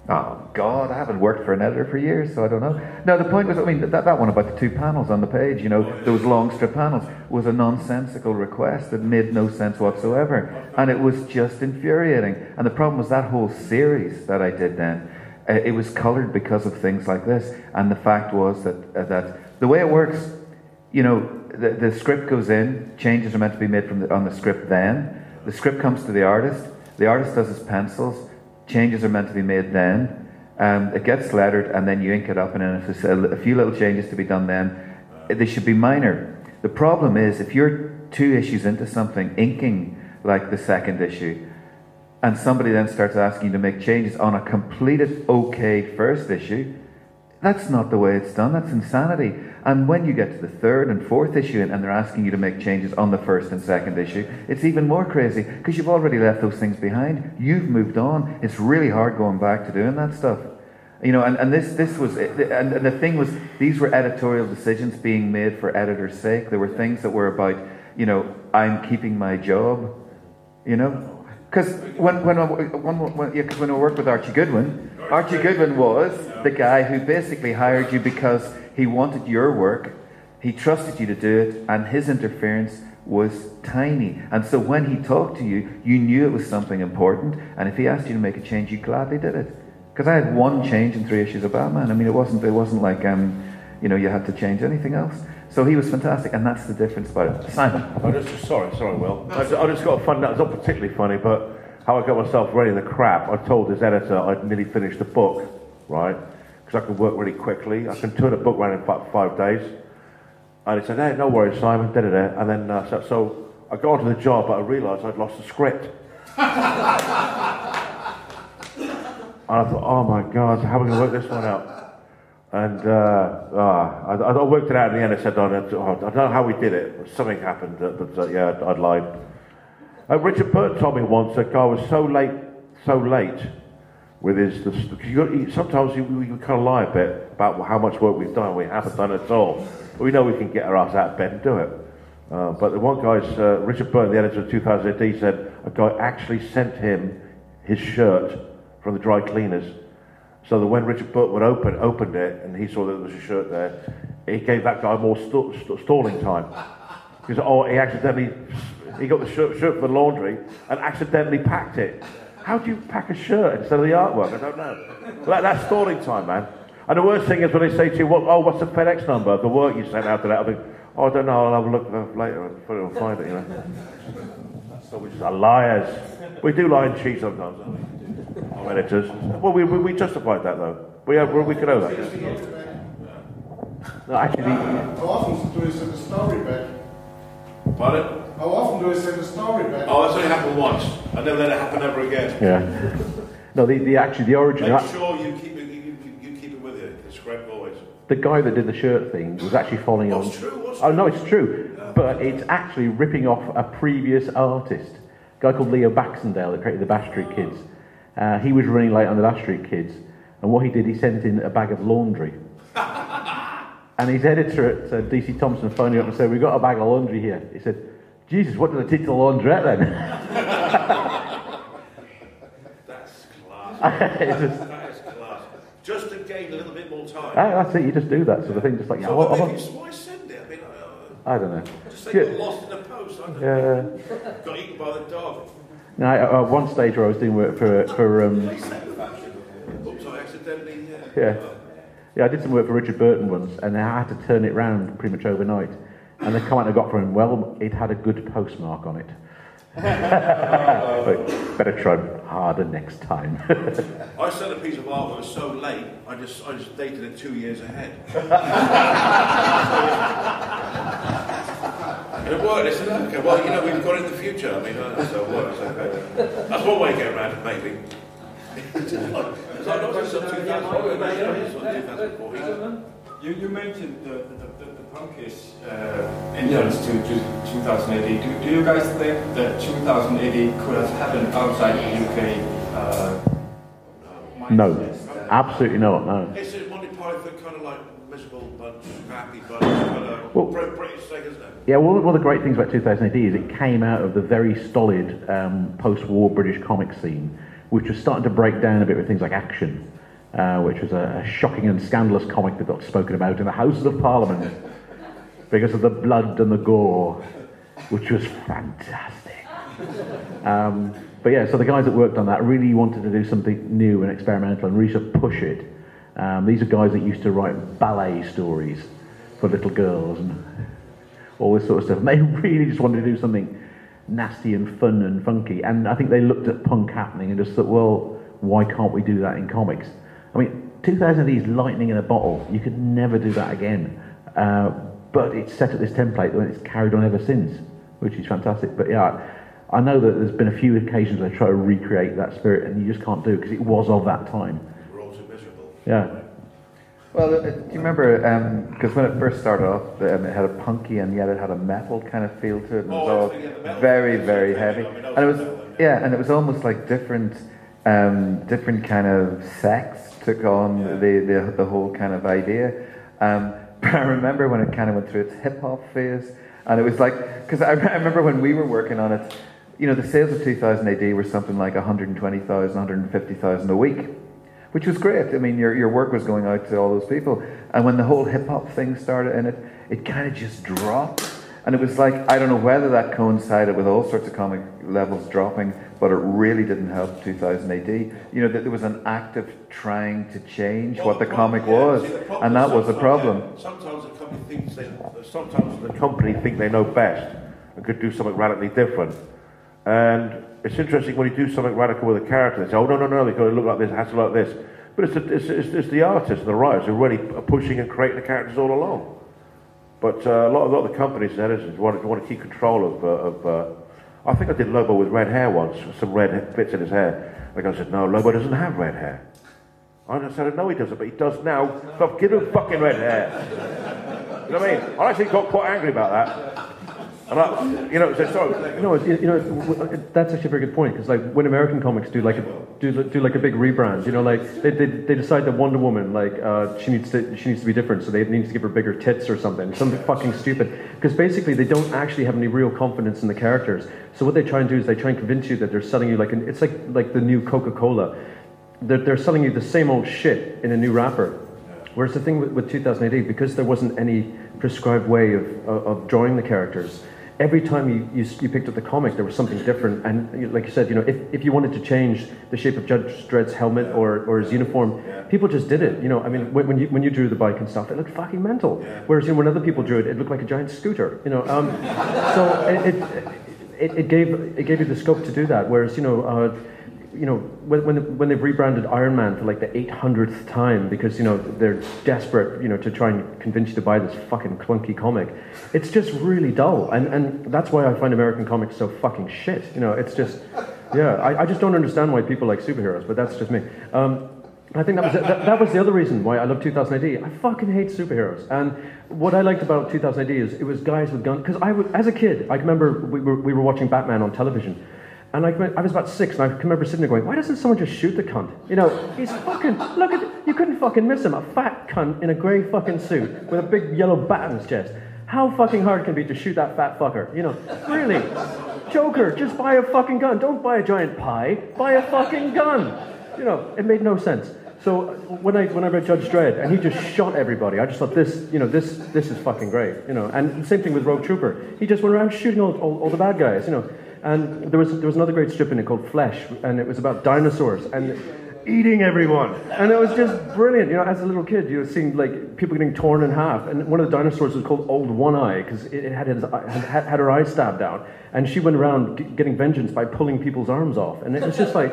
Oh, God, I haven't worked for an editor for years, so I don't know. No, the point was, I mean, that one about the 2 panels on the page, those long strip panels, was a nonsensical request that made no sense whatsoever. And it was just infuriating. And the problem was that whole series that I did then, it was coloured because of things like this. And the fact was that the way it works, the script goes in, changes are meant to be made on the script then. The script comes to the artist does his pencils, changes are meant to be made then. It gets lettered, and then you ink it up, and then if there's a few little changes to be done then, they should be minor. The problem is, if you're 2 issues into something, inking like the second issue, and somebody then starts asking you to make changes on a completed okay first issue, that's not the way it's done. That's insanity. And when you get to the 3rd and 4th issue and they're asking you to make changes on the 1st and 2nd issue, it's even more crazy because you've already left those things behind. You've moved on. It's really hard going back to doing that stuff. You know, and this was, and the thing was, these were editorial decisions being made for editor's sake. There were things that were about, you know, I'm keeping my job, you know. Because when I worked with Archie Goodwin was the guy who basically hired you because he wanted your work, he trusted you to do it, and his interference was tiny. And so when he talked to you, you knew it was something important, and if he asked you to make a change, you gladly did it. Because I had 1 change in 3 issues of Batman. I mean, it wasn't like you know, you had to change anything else. So he was fantastic, and that's the difference about it. Simon. Sorry, Will. I just got a fun. It's not particularly funny, but how I got myself ready in the crap. I told his editor I'd nearly finished the book, right? Because I can work really quickly. I can turn a book around in about 5 days. And he said, "Hey, no worries, Simon." And then so I got onto the job, but I realised I'd lost the script. And I thought, oh my God, how are we going to work this one out? And I worked it out in the end. I said, I don't know how we did it. Something happened, but yeah, I'd lied. Richard Burton told me once that guy was so late with his... sometimes we kind of lie a bit about how much work we've done. We haven't done it at all. But we know we can get our ass out of bed and do it. But the one guy's, Richard Burton, the editor of 2000 AD, said a guy actually sent him his shirt from the dry cleaners, so that when Richard Burton opened it and he saw that there was a shirt there, he gave that guy more stalling time. Because he got the shirt from the laundry and accidentally packed it. How do you pack a shirt instead of the artwork? I don't know. That's stalling time, man. And the worst thing is when they say to you, what's the FedEx number of the work you sent out today? I think, I don't know, I'll have a look later and find it, you know. So we're just liars. We do lie and cheat sometimes, don't we? Our editors. Well, we justified that though. We could know that. No, actually. How often do you send a story back? Pardon? How often do you send a story back? Oh, that's only happened once. I never let it happen ever again. Yeah. No, the origin. Make sure you keep it with you. It's correct always. The guy that did the shirt thing was actually following on. What's true? Oh no, it's true. Yeah. But it's actually ripping off a previous artist, a guy called Leo Baxendale that created the Bash Street Kids. He was running late on the Bash Street Kids, and what he did, he sent in a bag of laundry. And his editor at DC Thompson phoned him up and said, "We've got a bag of laundry here." He said, "Jesus, what did I take to the laundrette then?" That's class. That is class. Just to gain a little bit more time. That's it, you just do that sort of thing, just like... So why send it? I mean, I don't know. Just say got lost in the post, I don't know. Got eaten by the dog. No, at one stage where I was doing work for Oops, I accidentally... Yeah, I did some work for Richard Burton once, and I had to turn it round pretty much overnight. And the comment I got from him, well, it had a good postmark on it. But better try harder next time. I sent a piece of art that was so late, I just dated it 2 years ahead. And it worked. I said, okay, well, you know, we've got it in the future. I mean, so it works. Okay. That's one way to get around it, maybe. You mentioned the punkish entrance to 2080. Do you guys think that 2080 could have happened outside the UK? No, absolutely not. No. It's a Monty Python kind of like miserable bunch, happy bunch, kind of British thing, isn't it? Yeah, well, one of the great things about 2000 AD is it came out of the very stolid post-war British comic scene, which was starting to break down a bit with things like Action, which was a shocking and scandalous comic that got spoken about in the Houses of Parliament because of the blood and the gore, which was fantastic. But yeah, so the guys that worked on that really wanted to do something new and experimental and really sort of push it. These are guys that used to write ballet stories for little girls. And all this sort of stuff. And they really just wanted to do something nasty and fun and funky. And I think they looked at punk happening and just thought, well, why can't we do that in comics? I mean, 2000 AD is lightning in a bottle. You could never do that again. But it's set at this template and it's carried on ever since, which is fantastic. But yeah, I know that there's been a few occasions where I try to recreate that spirit and you just can't do it because it was of that time. We're all too miserable. Yeah. Well, do you remember, because when it first started off, it had a punky and yet it had a metal kind of feel to it. And it was all very, very heavy. And it was, yeah, and it was almost like different kind of sects took on the whole kind of idea. But I remember when it kind of went through its hip-hop phase, and it was like, because I remember when we were working on it, you know, the sales of 2000 AD were something like 120,000, 150,000 a week, which was great. I mean, your work was going out to all those people. And when the whole hip-hop thing started in it, it kind of just dropped. And it was like, I don't know whether that coincided with all sorts of comic levels dropping, but it really didn't help 2000 AD. You know, that there was an act of trying to change what the comic was, and that was a problem. Sometimes the company think they know best and could do something radically different. And it's interesting when you do something radical with a character, they say, oh, no, they've got to look like this, it has to look like this. But it's the artists and the writers who really are pushing and creating the characters all along. But a lot of the companies and editors want to keep control of I think I did Lobo with red hair once, some red bits in his hair. The guy said, no, Lobo doesn't have red hair. I said, no, he doesn't, but he does now. Stop giving him fucking red hair. You know what I mean? I actually got quite angry about that. And that's actually a very good point, because like when American comics do like a big rebrand, you know, like they decide that Wonder Woman, like she needs to be different, so they need to give her bigger tits or something fucking stupid, because basically they don't actually have any real confidence in the characters. So what they try and do is they try and convince you that they're selling you it's like the new Coca-Cola. They're selling you the same old shit in a new wrapper. Whereas the thing with 2000 AD, because there wasn't any prescribed way of drawing the characters, every time you picked up the comic, there was something different. And like you said, you know, if you wanted to change the shape of Judge Dredd's helmet or his uniform, people just did it. You know, I mean, when you drew the bike and stuff, it looked fucking mental. Whereas when other people drew it, it looked like a giant scooter. You know, so it gave you the scope to do that. Whereas when they've rebranded Iron Man for like the 800th time because, you know, they're desperate, you know, to try and convince you to buy this fucking clunky comic, it's just really dull. And that's why I find American comics so fucking shit. You know, it's just, I just don't understand why people like superheroes, but that's just me. I think that was the other reason why I love 2000 AD. I fucking hate superheroes. And what I liked about 2000 AD is it was guys with guns. Because as a kid, I remember we were watching Batman on television. And I was about 6, and I can remember sitting there going, why doesn't someone just shoot the cunt? You know, he's fucking, look at it, you couldn't fucking miss him, a fat cunt in a grey fucking suit with a big yellow bat on his chest. How fucking hard can it be to shoot that fat fucker? You know, really. Joker, just buy a fucking gun. Don't buy a giant pie, buy a fucking gun. You know, it made no sense. So when I read Judge Dredd and he just shot everybody, I just thought this is fucking great. You know, and the same thing with Rogue Trooper. He just went around shooting all the bad guys, you know. And there was another great strip in it called Flesh, and it was about dinosaurs and eating everyone, and it was just brilliant. You know, as a little kid, you were seeing like people getting torn in half, and one of the dinosaurs was called Old One Eye because it had her eye stabbed out, and she went around getting vengeance by pulling people's arms off, and it was just like,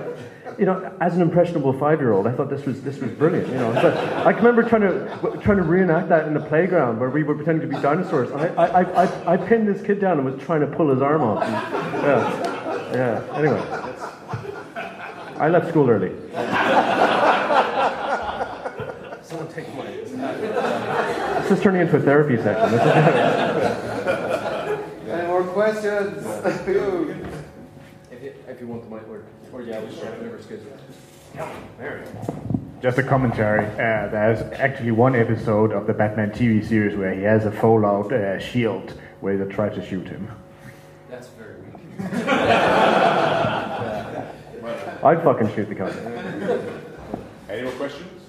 you know, as an impressionable 5-year-old, I thought this was brilliant. You know, so I can remember trying to reenact that in the playground where we were pretending to be dinosaurs. I pinned this kid down and was trying to pull his arm off. And, yeah. Anyway, I left school early. Someone take my. This is turning into a therapy session. Any more questions? If you want the mic, or yeah, we should whatever excuse me. Yeah, there we go. Just a commentary. There's actually one episode of the Batman TV series where he has a fold-out shield where they try to shoot him. That's very weak. I'd fucking shoot the cunt. Any more questions?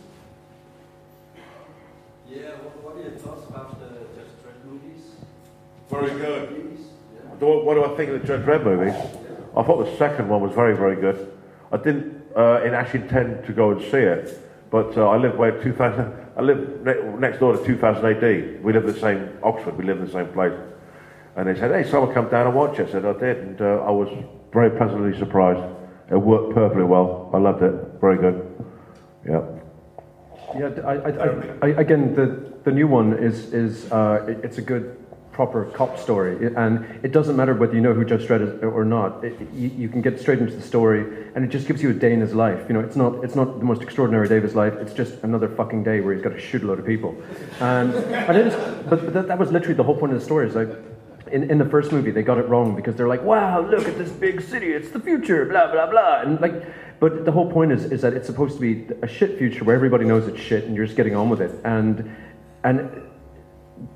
Yeah, what are your thoughts about the Judge Dredd movies? Very good. What do I think of the Judge Dredd movies? I thought the second one was very, very good. I didn't actually intend to go and see it, but I live next door to 2000 AD. We live in the same Oxford. We live in the same place, And they said, hey, someone come down and watch it. I said, I did, and I was very pleasantly surprised. It worked perfectly well. I loved it. Very good. Yeah. Yeah, again, the new one is it's a good, proper cop story, and it doesn't matter whether you know who Judge Dredd is or not. You can get straight into the story, and it just gives you a day in his life. You know, it's not the most extraordinary day of his life. It's just another fucking day where he's got to shoot a load of people, and that was literally the whole point of the story. Is like, in the first movie, they got it wrong because they're like, wow, look at this big city, it's the future, blah blah blah, and like. But the whole point is that it's supposed to be a shit future where everybody knows it's shit and you're just getting on with it. And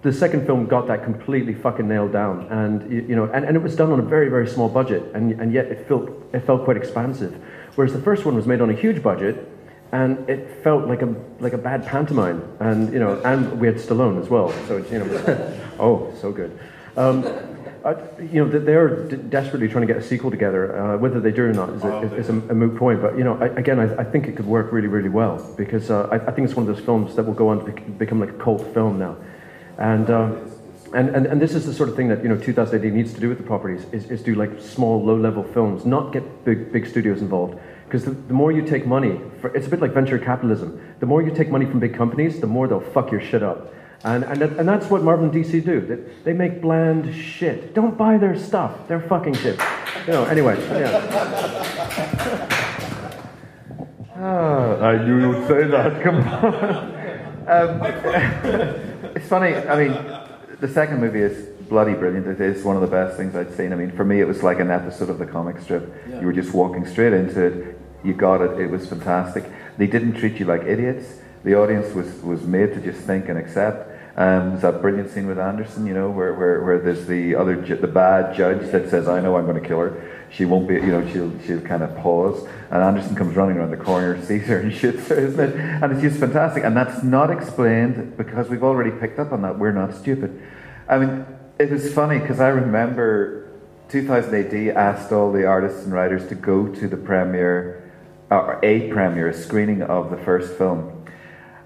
the second film got that completely fucking nailed down. And you know, and it was done on a very, very small budget, and yet it felt quite expansive. Whereas the first one was made on a huge budget, and it felt like a bad pantomime. And you know, and we had Stallone as well. So you know, oh, so good. You know, they're desperately trying to get a sequel together. Whether they do or not is a moot point. But you know, I think it could work really, really well because I think it's one of those films that will go on to become like a cult film now. And this is the sort of thing that, you know, 2000 AD needs to do with the properties is do like small, low-level films, not get big studios involved. Because the more you take money, it's a bit like venture capitalism. The more you take money from big companies, the more they'll fuck your shit up. And that's what Marvel and DC do. They make bland shit. Don't buy their stuff. They're fucking shit. You know, anyway, yeah. I knew you would say that. Come on. It's funny. I mean, the second movie is bloody brilliant. It is one of the best things I'd seen. I mean, for me, it was like an episode of the comic strip. Yeah. You were just walking straight into it. You got it. It was fantastic. They didn't treat you like idiots. The audience was made to just think and accept. There's that brilliant scene with Anderson, you know, where there's the bad judge that says, I know I'm going to kill her. She won't be, you know, she'll kind of pause. And Anderson comes running around the corner, sees her and shoots her, isn't it? And it's just fantastic. And that's not explained because we've already picked up on that. We're not stupid. I mean, it was funny because I remember 2000 AD asked all the artists and writers to go to the premiere, or a premiere, a screening of the first film.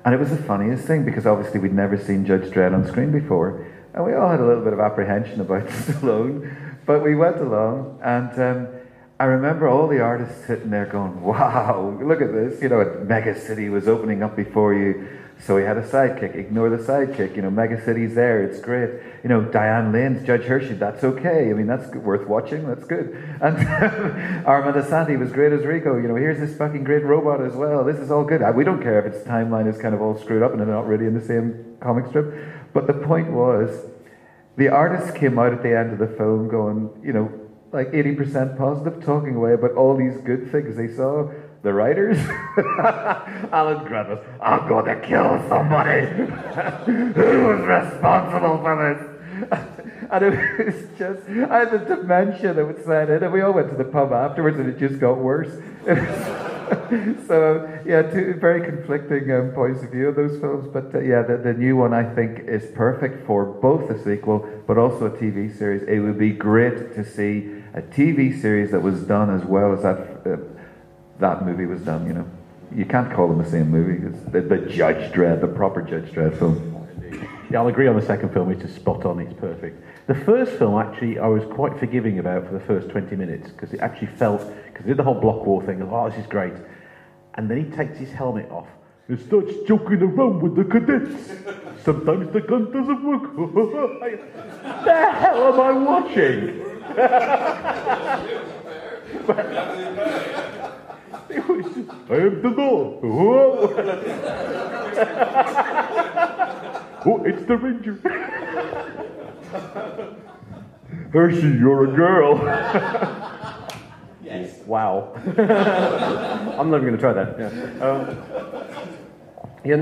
And it was the funniest thing because obviously we'd never seen Judge Dredd on screen before. And we all had a little bit of apprehension about Stallone. But we went along and I remember all the artists sitting there going, wow, look at this. You know, a mega city was opening up before you. So he had a sidekick. Ignore the sidekick. You know, mega city's there. It's great. You know, Diane Lane's Judge Hershey. That's okay. I mean, that's worth watching. That's good. And Armand Asante was great as Rico. You know, here's this fucking great robot as well. This is all good. We don't care if its timeline is kind of all screwed up and they're not really in the same comic strip. But the point was, the artists came out at the end of the film going, you know, like 80% positive, talking away about all these good things they saw. The writers, Alan Grant was, I'm going to kill somebody. Who was responsible for this? And it was just, I had the dementia that would set in, and we all went to the pub afterwards, and it just got worse. So, yeah, two very conflicting points of view of those films, but yeah, the new one I think is perfect for both a sequel, but also a TV series. It would be great to see a TV series that was done as well as that movie was done, you know. You can't call them the same movie. It's the Judge Dredd, the proper Judge Dredd film. Yeah, I'll agree on the second film, it's just spot on, it's perfect. The first film, actually, I was quite forgiving about for the first 20 minutes, because it actually felt, because they did the whole block war thing, oh, this is great. And then he takes his helmet off and starts joking around with the cadets. Sometimes the gun doesn't work. The hell am I watching? It was just, I am the law. Oh, it's the Ranger. Hershey, you're a girl. Yes. Wow. I'm not even going to try that. Yeah.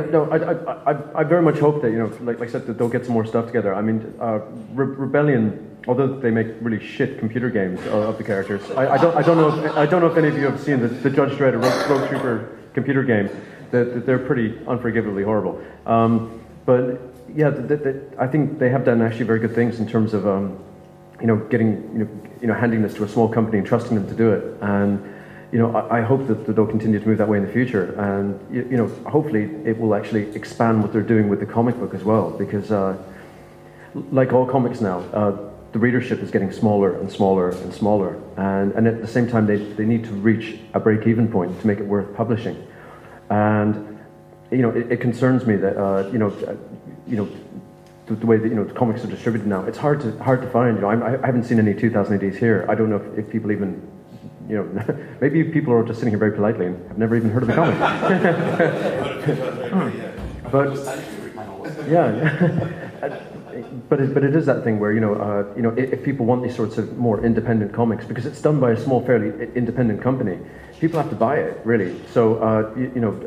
I very much hope that, you know, like I said, that they'll get some more stuff together. I mean, Rebellion, although they make really shit computer games of the characters, I don't know if any of you have seen the Judge Dredd Rogue Trooper computer game. That they're pretty unforgivably horrible. But yeah, I think they have done actually very good things in terms of you know, getting handing this to a small company and trusting them to do it. And you know, I hope that they'll continue to move that way in the future. And you know, hopefully it will actually expand what they're doing with the comic book as well, because like all comics now, the readership is getting smaller and smaller and smaller, and at the same time they need to reach a break-even point to make it worth publishing. And it concerns me that the way that the comics are distributed now, it's hard to find. I haven't seen any 2000 ADs here. I don't know if people even, maybe people are just sitting here very politely and have never even heard of the comic. But yeah. But it is that thing where if people want these sorts of more independent comics, because it's done by a small, fairly independent company, people have to buy it really. So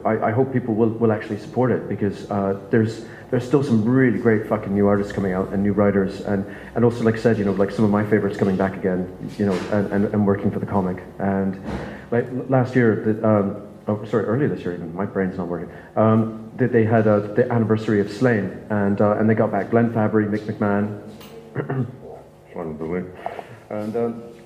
I hope people will actually support it, because there's still some really great fucking new artists coming out and new writers, and also, like I said, like some of my favorites coming back again, and working for the comic. And like last year, earlier this year even, my brain's not working. They had the anniversary of Slain, and they got back Glenn Fabry, Mick McMahon,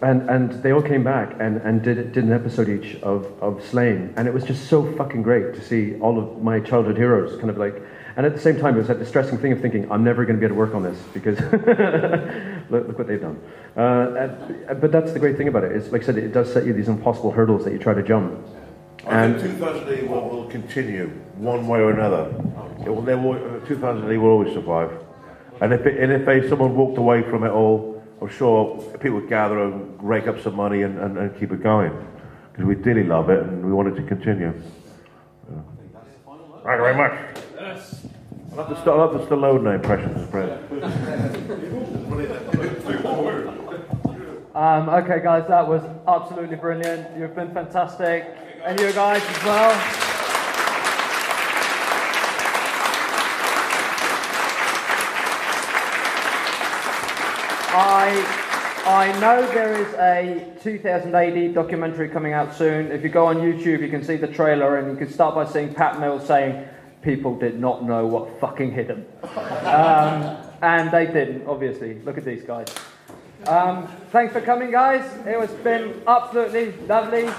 and they all came back and did an episode each of Slain, and it was just so fucking great to see all of my childhood heroes kind of like. And at the same time, it was that distressing thing of thinking, I'm never going to be able to work on this, because look what they've done. But that's the great thing about it. Is, like I said, it does set you these impossible hurdles that you try to jump. I think 2000 will continue one way or another. 2000 will always survive. And if someone walked away from it all, I'm sure people would gather and rake up some money and keep it going, because we really love it and we want it to continue. Yeah. Thank you very much. Yes. I love the Stallone impressions, Brad. Okay, guys, that was absolutely brilliant. You've been fantastic, and you guys as well. I know there is a 2000 AD documentary coming out soon. If you go on YouTube, you can see the trailer, and you can start by seeing Pat Mills saying, people did not know what fucking hit them. And they didn't, obviously. Look at these guys. Thanks for coming, guys. It has been absolutely lovely.